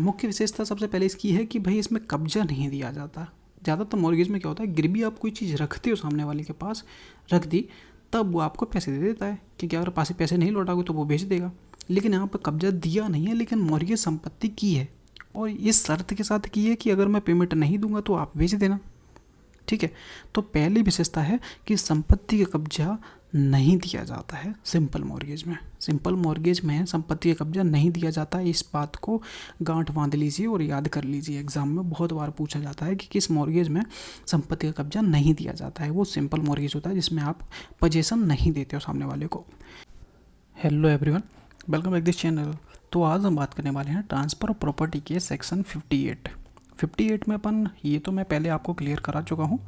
मुख्य विशेषता सबसे पहले इसकी है कि भाई इसमें कब्जा नहीं दिया जाता। ज़्यादातर मॉर्गेज में क्या होता है, गिरवी आप कोई चीज़ रखते हो सामने वाले के पास, रख दी, तब वो आपको पैसे दे देता है, क्योंकि अगर पास पैसे नहीं लौटाओगे तो वो बेच देगा। लेकिन यहाँ पर कब्जा दिया नहीं है, लेकिन मॉर्गेज संपत्ति की है, और इस शर्त के साथ की है कि अगर मैं पेमेंट नहीं दूंगा तो आप बेच देना। ठीक है, तो पहली विशेषता है कि संपत्ति का कब्जा नहीं दिया जाता है सिंपल मॉर्गेज में। सिंपल मॉर्गेज में संपत्ति का कब्जा नहीं दिया जाता है। इस बात को गांठ बांध लीजिए और याद कर लीजिए, एग्जाम में बहुत बार पूछा जाता है कि किस मॉर्गेज में संपत्ति का कब्जा नहीं दिया जाता है। वो सिंपल मॉर्गेज होता है जिसमें आप पोजीशन नहीं देते हो सामने वाले को। Hello everyone, welcome back this channel. तो आज हम बात करने वाले हैं ट्रांसफ़र ऑफ प्रॉपर्टी के सेक्शन 58 में अपन, ये तो मैं पहले आपको क्लियर करा चुका हूँ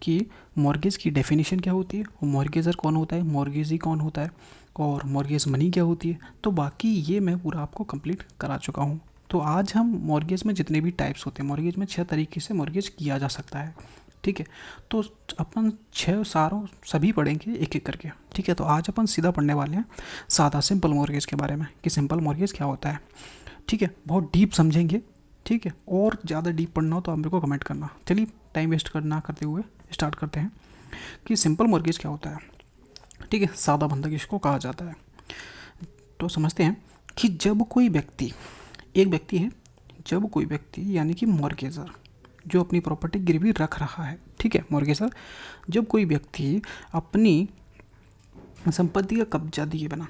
कि मॉर्गेज की डेफिनेशन क्या होती है, मॉर्गेजर कौन होता है, मॉर्गेजी कौन होता है, और मॉर्गेज मनी क्या होती है। तो बाकी ये मैं पूरा आपको कंप्लीट करा चुका हूँ। तो आज हम मॉर्गेज में जितने भी टाइप्स होते हैं, मॉर्गेज में 6 तरीके से मॉर्गेज किया जा सकता है। ठीक है, तो अपन 6 सारों सभी पढ़ेंगे एक एक करके। ठीक है, तो आज अपन सीधा पढ़ने वाले हैं सादा सिंपल मॉर्गेज के बारे में कि सिंपल मॉर्गेज क्या होता है। ठीक है, बहुत डीप समझेंगे। ठीक है, और ज़्यादा डीप पढ़ना हो तो आप मेरे को कमेंट करना। चलिए टाइम वेस्ट ना करते हुए स्टार्ट करते हैं कि सिंपल मॉर्गेज क्या होता है। ठीक है, सादा बंधक इसको कहा जाता है। तो समझते हैं कि जब कोई व्यक्ति, एक व्यक्ति है, जब कोई व्यक्ति यानी कि मॉर्गेजर जो अपनी प्रॉपर्टी गिरवी रख रहा है, ठीक है, मॉर्गेजर, जब कोई व्यक्ति अपनी संपत्ति का कब्जा दिए बिना,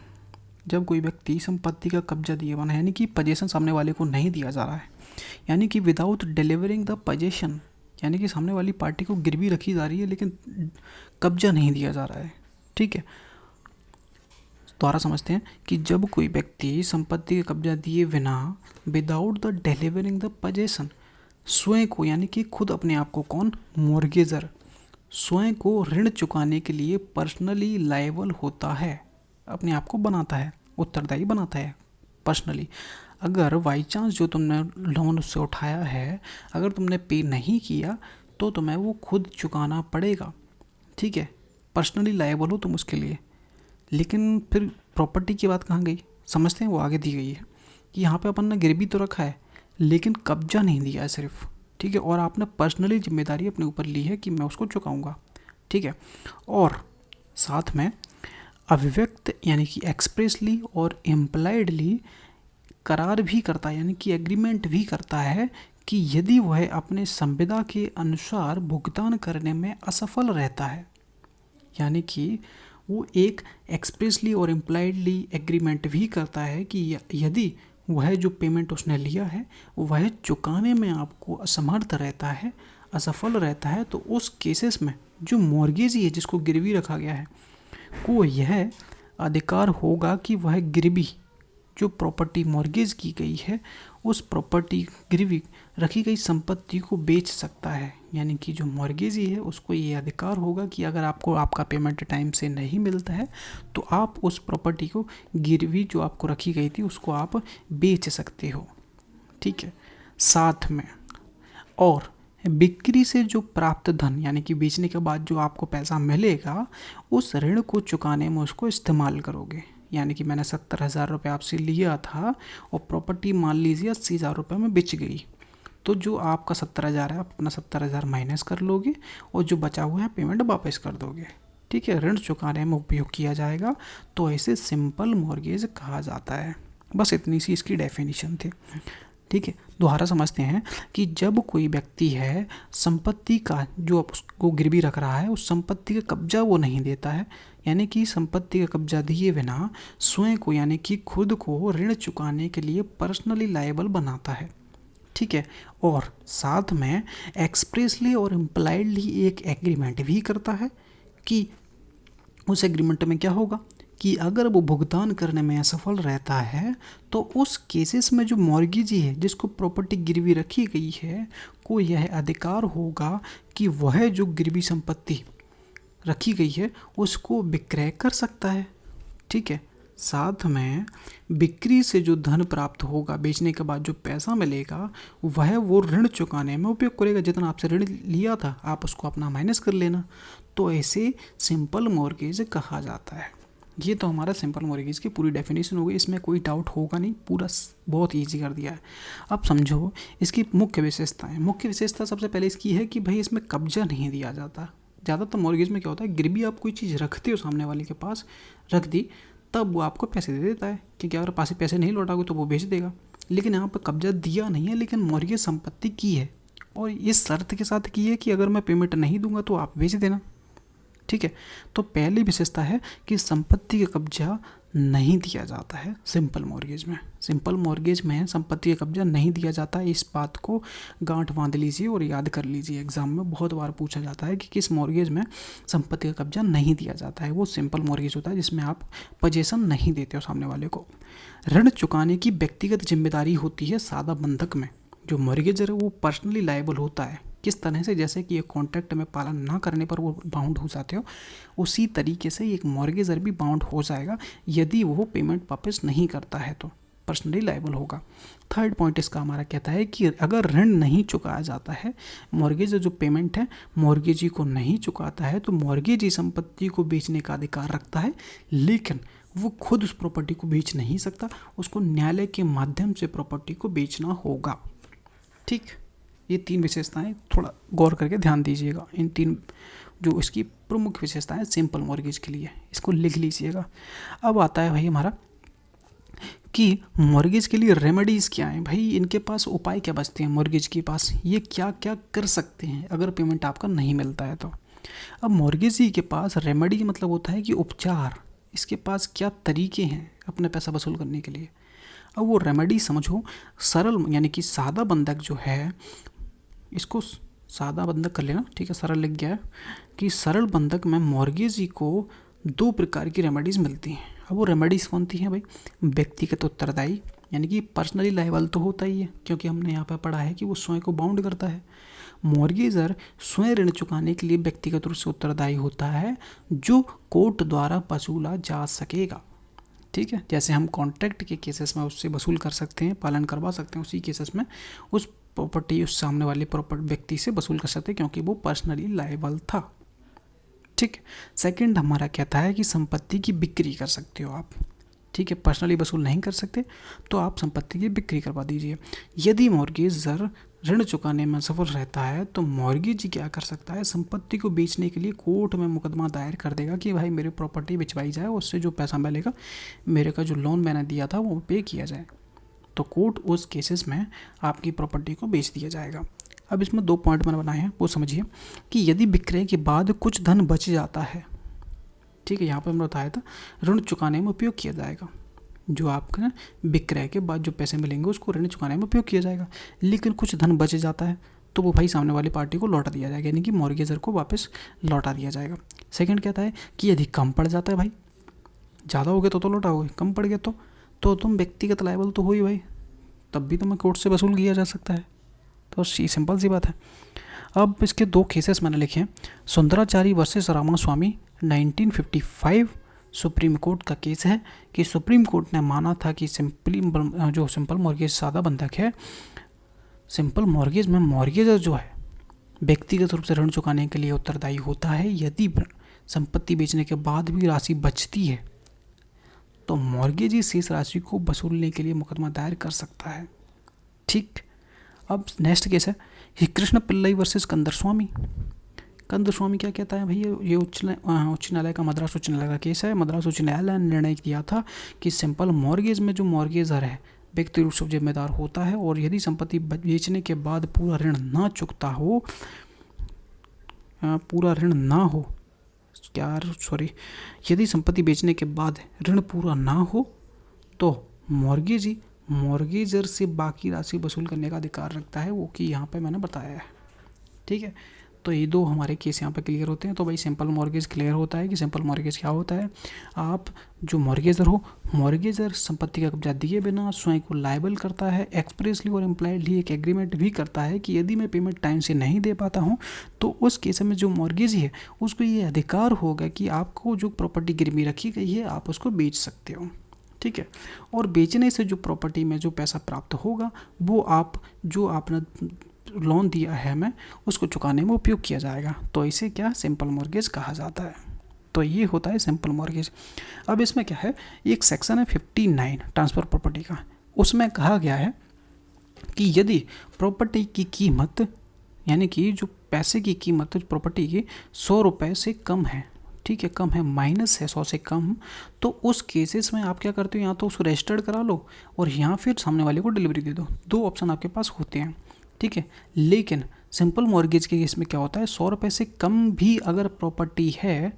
जब कोई व्यक्ति संपत्ति का कब्जा दिए बना, यानी कि पोजीशन सामने वाले को नहीं दिया जा रहा है, यानी कि विदाउट डिलीवरिंग द पोजीशन, यानी कि सामने वाली पार्टी को गिरवी रखी जा रही है लेकिन कब्जा नहीं दिया जा रहा है। ठीक है, दोबारा समझते हैं कि जब कोई व्यक्ति संपत्ति का कब्जा दिए बिना, without the delivering the position, स्वयं को, यानी कि खुद अपने आप को, कौन, मॉर्गेजर, स्वयं को ऋण चुकाने के लिए पर्सनली लायबल होता है, अपने आप को बनाता है, उत्तरदायी बनाता है पर्सनली। अगर बाई चांस जो तुमने लोन उससे उठाया है, अगर तुमने पे नहीं किया तो तुम्हें वो खुद चुकाना पड़ेगा। ठीक है, पर्सनली लायबल हो तुम उसके लिए। लेकिन फिर प्रॉपर्टी की बात कहाँ गई, समझते हैं, वो आगे दी गई है कि यहाँ पे अपन ने गिरवी तो रखा है लेकिन कब्जा नहीं दिया है सिर्फ। ठीक है, और आपने पर्सनली जिम्मेदारी अपने ऊपर ली है कि मैं उसको चुकाऊँगा। ठीक है, और साथ में अभिव्यक्त यानी कि एक्सप्रेसली और इम्प्लाइडली करार भी करता है, यानी कि एग्रीमेंट भी करता है कि यदि वह अपने संविदा के अनुसार भुगतान करने में असफल रहता है, यानी कि वो एक एक्सप्रेसली और इम्प्लाइडली एग्रीमेंट भी करता है कि यदि वह जो पेमेंट उसने लिया है वह चुकाने में आपको असमर्थ रहता है, असफल रहता है, तो उस केसेस में जो मॉर्गेजी है, जिसको गिरवी रखा गया है, को यह अधिकार होगा कि वह गिरवी, जो प्रॉपर्टी मॉर्गेज की गई है, उस प्रॉपर्टी गिरवी रखी गई संपत्ति को बेच सकता है। यानी कि जो मॉर्गेजी है उसको ये अधिकार होगा कि अगर आपको आपका पेमेंट टाइम से नहीं मिलता है तो आप उस प्रॉपर्टी को, गिरवी जो आपको रखी गई थी, उसको आप बेच सकते हो। ठीक है, साथ में और बिक्री से जो प्राप्त धन, यानी कि बेचने के बाद जो आपको पैसा मिलेगा, उस ऋण को चुकाने में उसको इस्तेमाल करोगे। यानी कि मैंने 70,000 रुपये आपसे लिया था और प्रॉपर्टी मान लीजिए 80,000 रुपये में बिच गई, तो जो आपका 70,000 है, आप अपना 70,000 माइनस कर लोगे और जो बचा हुआ है पेमेंट वापस कर दोगे। ठीक है, ऋण चुकाने में उपयोग किया जाएगा, तो ऐसे सिंपल मॉर्गेज कहा जाता है। बस इतनी सी इसकी डेफिनेशन थी। ठीक है, दोबारा समझते हैं कि जब कोई व्यक्ति है, संपत्ति का जो उसको गिरवी रख रहा है, उस संपत्ति का कब्जा वो नहीं देता है, यानी कि संपत्ति का कब्जा दिए बिना स्वयं को, यानी कि खुद को ऋण चुकाने के लिए पर्सनली लायबल बनाता है। ठीक है, और साथ में एक्सप्रेसली और इम्प्लाइडली एक एग्रीमेंट भी करता है कि उस एग्रीमेंट में क्या होगा कि अगर वो भुगतान करने में असफल रहता है तो उस केसेस में जो मॉर्गेजी है, जिसको प्रॉपर्टी गिरवी रखी गई है, को यह अधिकार होगा कि वह जो गिरवी संपत्ति रखी गई है उसको विक्रय कर सकता है। ठीक है, साथ में बिक्री से जो धन प्राप्त होगा, बेचने के बाद जो पैसा मिलेगा, वह वो ऋण चुकाने में उपयोग करेगा। जितना आपसे ऋण लिया था आप उसको अपना माइनस कर लेना, तो ऐसे सिंपल मॉर्गेज कहा जाता है। ये तो हमारा सिंपल मॉर्गेज की पूरी डेफिनेशन हो गई, इसमें कोई डाउट होगा नहीं, पूरा बहुत ईजी कर दिया है। अब समझो इसकी मुख्य विशेषताएं। मुख्य विशेषता सबसे पहले इसकी है कि भाई इसमें कब्जा नहीं दिया जाता। ज़्यादातर मॉर्गेज में क्या होता है, गिरवी आप कोई चीज़ रखते हो सामने वाले के पास, रख दी, तब वो आपको पैसे दे देता है, क्योंकि अगर पास पैसे नहीं लौटाओगे तो वो बेच देगा। लेकिन यहाँ पर कब्जा दिया नहीं है, लेकिन मॉर्गेज संपत्ति की है, और इस शर्त के साथ की है कि अगर मैं पेमेंट नहीं दूंगा तो आप बेच देना। ठीक है, तो पहली विशेषता है कि संपत्ति का कब्जा नहीं दिया जाता है सिंपल मॉर्गेज में। सिंपल मॉर्गेज में संपत्ति का कब्जा नहीं दिया जाता है, इस बात को गांठ बांध लीजिए और याद कर लीजिए। एग्जाम में बहुत बार पूछा जाता है कि किस मॉर्गेज में संपत्ति का कब्जा नहीं दिया जाता है। वो सिंपल मॉर्गेज होता है जिसमें आप पोजीशन नहीं देते हो सामने वाले को। ऋण चुकाने की व्यक्तिगत जिम्मेदारी होती है सादा बंधक में। जो मॉर्गेजर है वो पर्सनली लायबल होता है। किस तरह से, जैसे कि एक कॉन्ट्रैक्ट में पालन ना करने पर वो बाउंड हो जाते हो, उसी तरीके से एक मॉर्गेजर भी बाउंड हो जाएगा यदि वो पेमेंट वापस नहीं करता है तो पर्सनली लायबल होगा। थर्ड पॉइंट इसका हमारा कहता है कि अगर ऋण नहीं चुकाया जाता है, मॉर्गेजर जो पेमेंट है मॉर्गेजी को नहीं चुकाता है, तो मॉर्गेजी संपत्ति को बेचने का अधिकार रखता है, लेकिन वो खुद उस प्रॉपर्टी को बेच नहीं सकता, उसको न्यायालय के माध्यम से प्रॉपर्टी को बेचना होगा। ठीक, ये तीन विशेषताएं थोड़ा गौर करके ध्यान दीजिएगा। इन तीन जो इसकी प्रमुख विशेषताएं सिंपल मॉर्गेज के लिए, इसको लिख लीजिएगा। अब आता है भाई हमारा कि मॉर्गेज के लिए रेमेडीज़ क्या हैं। भाई इनके पास उपाय क्या बचते हैं मॉर्गेज के पास, ये क्या क्या कर सकते हैं अगर पेमेंट आपका नहीं मिलता है तो। अब मॉर्गेजी के पास रेमेडी मतलब होता है कि उपचार, इसके पास क्या तरीके हैं अपने पैसा वसूल करने के लिए। अब वो रेमेडी समझो, सरल यानी कि सादा बंधक जो है, इसको सादा बंधक कर लेना, ठीक है, सरल लिख गया है कि सरल बंधक में मॉर्गेजी को दो प्रकार की रेमेडीज़ मिलती हैं। अब वो रेमेडीज़ कौन सी हैं भाई, व्यक्तिगत उत्तरदायी, यानी कि पर्सनली लायबल तो होता ही है, क्योंकि हमने यहाँ पर पढ़ा है कि वो स्वयं को बाउंड करता है। मॉर्गेजर स्वयं ऋण चुकाने के लिए व्यक्तिगत रूप से उत्तरदायी होता है, जो कोर्ट द्वारा वसूला जा सकेगा। ठीक है, जैसे हम कॉन्ट्रैक्ट के केसेस में उससे वसूल कर सकते हैं, पालन करवा सकते हैं, उसी केसेस में उस प्रॉपर्टी उस सामने वाले प्रॉपर्टी व्यक्ति से वसूल कर सकते हैं, क्योंकि वो पर्सनली लायबल था। ठीक है, सेकंड हमारा कहता है कि संपत्ति की बिक्री कर सकते हो आप। ठीक है, पर्सनली वसूल नहीं कर सकते तो आप संपत्ति की बिक्री करवा दीजिए। यदि मॉर्गेजर ऋण चुकाने में सफल रहता है तो मॉर्गेजी क्या कर सकता है, संपत्ति को बेचने के लिए कोर्ट में मुकदमा दायर कर देगा कि भाई मेरी प्रॉपर्टी बिचवाई जाए, उससे जो पैसा मिलेगा मेरे का जो लोन मैंने दिया था वो पे किया जाए। तो कोर्ट उस केसेस में आपकी प्रॉपर्टी को बेच दिया जाएगा। अब इसमें दो पॉइंट मैंने बनाए हैं, वो समझिए कि यदि विक्रय के बाद कुछ धन बच जाता है, ठीक है, यहाँ पर मैंने बताया था ऋण चुकाने में उपयोग किया जाएगा। जो आपका विक्रय के बाद जो पैसे मिलेंगे उसको ऋण चुकाने में उपयोग किया जाएगा, लेकिन कुछ धन बच जाता है तो वो भाई सामने वाली पार्टी को लौटा दिया जाएगा, यानी कि मॉर्गेजर को वापस लौटा दिया जाएगा। सेकंड कहता है कि यदि कम पड़ जाता है, भाई ज़्यादा हो गया तो लौटाओगे, कम पड़ गया तो तुम व्यक्तिगत लायबल तो हो ही भाई, तब भी तुम्हें कोर्ट से वसूल किया जा सकता है। तो सिंपल सी बात है। अब इसके दो केसेस मैंने लिखे हैं। सुंदराचारी वर्सेस रामास्वामी 1955 सुप्रीम कोर्ट का केस है कि सुप्रीम कोर्ट ने माना था कि सिंपल मॉर्गेज सादा बंधक है, सिंपल मॉर्गेज में मॉर्गेजर जो है व्यक्तिगत रूप से ऋण चुकाने के लिए उत्तरदायी होता है। यदि संपत्ति बेचने के बाद भी राशि बचती है तो मॉर्गेजी शेष राशि को वसूलने के लिए मुकदमा दायर कर सकता है। ठीक, अब नेक्स्ट केस है ये कृष्ण पिल्लई वर्सेस कंदरस्वामी। कंदरस्वामी क्या कहता है भाई, ये उच्च न्यायालय का मद्रास उच्च न्यायालय का केस है। मद्रास उच्च न्यायालय ने निर्णय किया था कि सिंपल मॉर्गेज में जो मॉर्गेजर है व्यक्ति रूप से जिम्मेदार होता है, और यदि संपत्ति बेचने के बाद पूरा ऋण ना चुकता हो, यदि संपत्ति बेचने के बाद ऋण पूरा ना हो तो मॉर्गेजर से बाकी राशि वसूल करने का अधिकार रखता है, वो कि यहाँ पे मैंने बताया है। ठीक है, तो ये दो हमारे केस यहाँ पे क्लियर होते हैं। तो भाई सिंपल मॉर्गेज क्लियर होता है कि सिंपल मॉर्गेज क्या होता है। आप जो मॉर्गेजर हो, मॉर्गेजर संपत्ति का कब्जा दिए बिना स्वयं को लायबल करता है, एक्सप्रेसली और इम्प्लाइडली एक एग्रीमेंट भी करता है कि यदि मैं पेमेंट टाइम से नहीं दे पाता हूँ तो उस केस में जो मॉर्गेजी है उसको ये अधिकार होगा कि आपको जो प्रॉपर्टी गिरवी रखी गई है आप उसको बेच सकते हो। ठीक है, और बेचने से जो प्रॉपर्टी में जो पैसा प्राप्त होगा वो आपने लोन दिया है हमें उसको चुकाने में उपयोग किया जाएगा। तो इसे क्या सिंपल मॉर्गेज कहा जाता है। तो ये होता है सिंपल मॉर्गेज। अब इसमें क्या है, एक सेक्शन है 59 ट्रांसफ़र प्रॉपर्टी का, उसमें कहा गया है कि यदि प्रॉपर्टी की कीमत, यानी कि जो पैसे की कीमत प्रॉपर्टी की 100 रुपये से कम है, ठीक है, कम है, माइनस है 100 से कम, तो उस केसेस में आप क्या करते हो, या तो उसको रजिस्टर्ड करा लो और यहाँ फिर सामने वाले को डिलीवरी दे दो। दो ऑप्शन आपके पास होते हैं, ठीक है। लेकिन सिंपल मॉर्गेज के केस में क्या होता है, 100 रुपये से कम भी अगर प्रॉपर्टी है,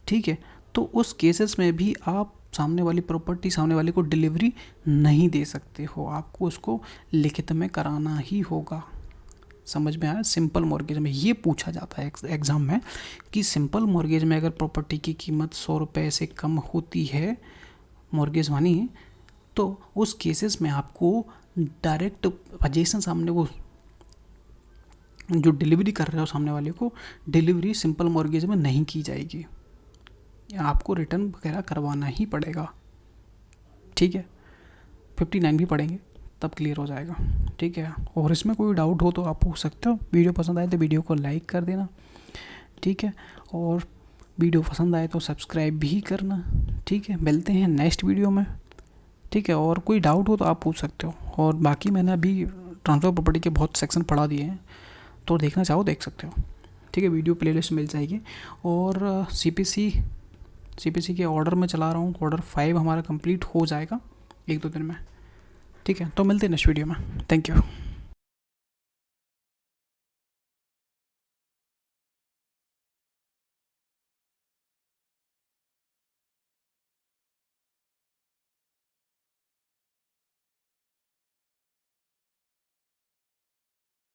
ठीक है, तो उस केसेस में भी आप सामने वाली प्रॉपर्टी, सामने वाले को डिलीवरी नहीं दे सकते हो, आपको उसको लिखित में कराना ही होगा। समझ में आया? सिंपल मॉर्गेज में ये पूछा जाता है एग्ज़ाम में कि सिंपल मॉर्गेज में अगर प्रॉपर्टी की कीमत 100 रुपये से कम होती है मॉर्गेज मानी, तो उस केसेस में आपको डायरेक्ट पोजीशन सामने वो जो डिलीवरी कर रहे हो सामने वाले को, डिलीवरी सिंपल मॉर्गेज में नहीं की जाएगी, आपको रिटर्न वगैरह करवाना ही पड़ेगा, ठीक है। 59 भी पढ़ेंगे तब क्लियर हो जाएगा, ठीक है। और इसमें कोई डाउट हो तो आप पूछ सकते हो। वीडियो पसंद आए तो वीडियो को लाइक कर देना, ठीक है, और वीडियो पसंद आए तो सब्सक्राइब भी करना, ठीक है। मिलते हैं नेक्स्ट वीडियो में, ठीक है। और कोई डाउट हो तो आप पूछ सकते हो। और बाकी मैंने अभी ट्रांसफ़र प्रॉपर्टी के बहुत सेक्शन पढ़ा दिए हैं, तो देखना चाहो देख सकते हो, ठीक है। वीडियो प्लेलिस्ट मिल जाएगी। और सीपीसी के ऑर्डर में चला रहा हूँ, ऑर्डर 5 हमारा कंप्लीट हो जाएगा 1-2 दिन में, ठीक है। तो मिलते हैं नेक्स्ट वीडियो में, थैंक यू।